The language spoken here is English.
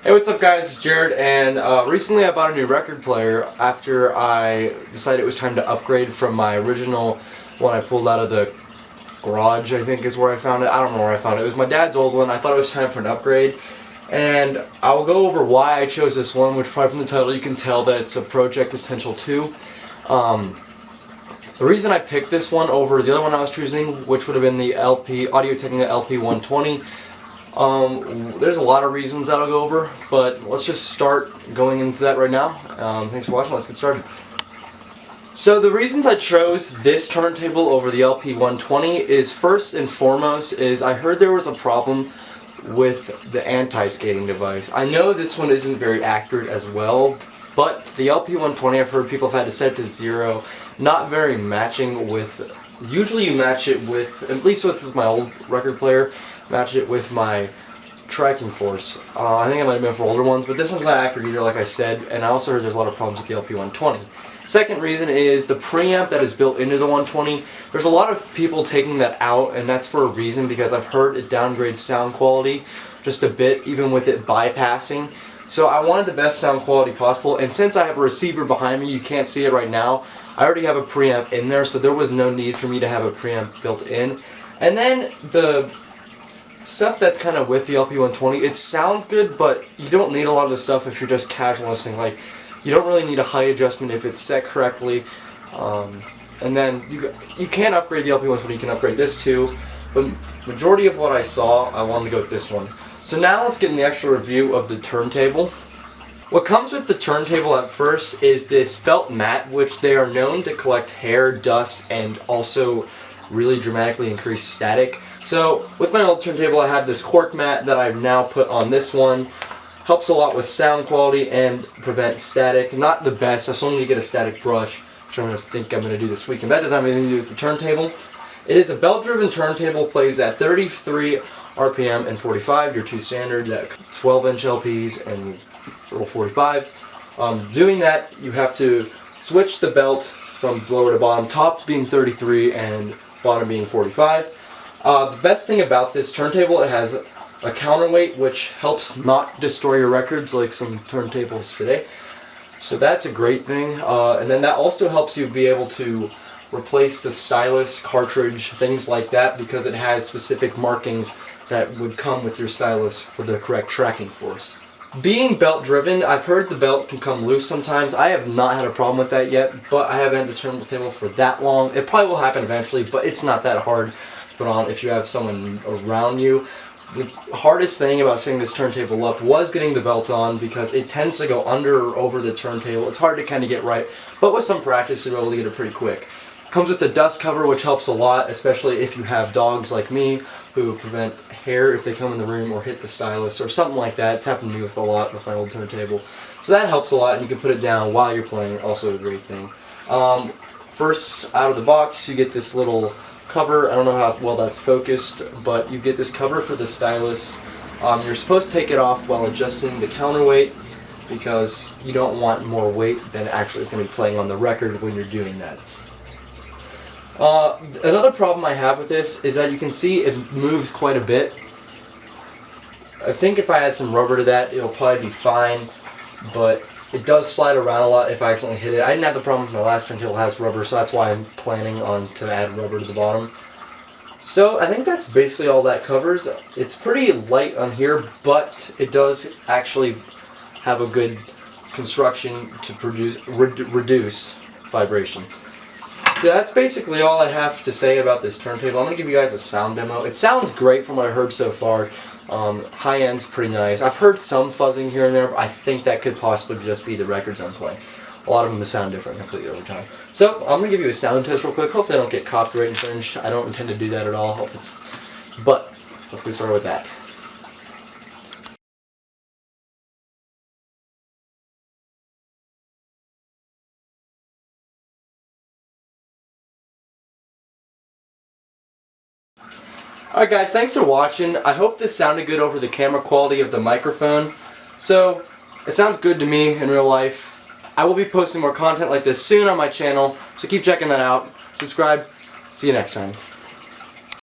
Hey, what's up guys, it's Jared, and recently I bought a new record player after I decided it was time to upgrade from my original one I pulled out of the garage, I think is where I found it. I don't know where I found it. It was my dad's old one. I thought it was time for an upgrade, and I will go over why I chose this one, which probably from the title you can tell that it's a Pro-ject Essential 2. The reason I picked this one over the other one I was choosing, which would have been the Audio-Technica LP120, there's a lot of reasons that I'll go over, but let's just start going into that right now. Thanks for watching, let's get started. So the reasons I chose this turntable over the LP120 is, first and foremost, is I heard there was a problem with the anti-skating device. I know this one isn't very accurate as well, but the LP120 I've heard people have had to set to 0, not very matching with, usually you match it with, at least this is my old record player, match it with my tracking force. I think it might have been for older ones, but this one's not accurate either, like I said, and I also heard there's a lot of problems with the LP120. Second reason is the preamp that is built into the 120. There's a lot of people taking that out, and that's for a reason, because I've heard it downgrades sound quality just a bit, even with it bypassing. So I wanted the best sound quality possible, and since I have a receiver behind me, you can't see it right now, I already have a preamp in there, so there was no need for me to have a preamp built in. And then the stuff that's kind of with the LP120, it sounds good, but you don't need a lot of the stuff if you're just casual listening. Like, you don't really need a high adjustment if it's set correctly. And then you can upgrade the LP120, you can upgrade this too, but majority of what I saw, I wanted to go with this one. So now let's get in the actual review of the turntable. What comes with the turntable at first is this felt mat, which they are known to collect hair, dust, and also really dramatically increase static. So with my old turntable I have this cork mat that I've now put on this one. Helps a lot with sound quality and prevent static. Not the best, I still need to get a static brush, which I'm going to do this weekend. That doesn't have anything to do with the turntable. It is a belt-driven turntable, plays at 33 RPM and 45, your two standards at 12-inch LPs and little 45s. Doing that, you have to switch the belt from lower to bottom, top being 33 and bottom being 45. The best thing about this turntable, it has a counterweight which helps not destroy your records like some turntables today. So that's a great thing. And then that also helps you be able to replace the stylus, cartridge, things like that, because it has specific markings that would come with your stylus for the correct tracking force. Being belt driven, I've heard the belt can come loose sometimes. I have not had a problem with that yet, but I haven't had this turntable for that long. It probably will happen eventually, but it's not that hard to put on if you have someone around you. The hardest thing about setting this turntable up was getting the belt on, because it tends to go under or over the turntable. It's hard to kind of get right, but with some practice you'll be able to get it pretty quick. Comes with the dust cover, which helps a lot, especially if you have dogs like me who prevent hair if they come in the room or hit the stylus or something like that. It's happened to me with a lot with my old turntable. So that helps a lot, and you can put it down while you're playing, also a great thing. First, out of the box, you get this little cover. I don't know how well that's focused, but you get this cover for the stylus. You're supposed to take it off while adjusting the counterweight, because you don't want more weight than actually is going to be playing on the record when you're doing that. Another problem I have with this is that you can see it moves quite a bit. I think if I add some rubber to that, it'll probably be fine, but it does slide around a lot if I accidentally hit it. I didn't have the problem with my last turntable has rubber, so that's why I'm planning on to add rubber to the bottom. So I think that's basically all that covers. It's pretty light on here, but it does actually have a good construction to reduce vibration. So that's basically all I have to say about this turntable. I'm going to give you guys a sound demo. It sounds great from what I heard so far. High end's pretty nice. I've heard some fuzzing here and there, but I think that could possibly just be the records I'm playing. A lot of them sound different completely over time. So I'm going to give you a sound test real quick. Hopefully I don't get copyright infringed. I don't intend to do that at all. But let's get started with that. Alright guys, thanks for watching. I hope this sounded good over the camera quality of the microphone. So, it sounds good to me in real life. I will be posting more content like this soon on my channel, so keep checking that out. Subscribe. See you next time.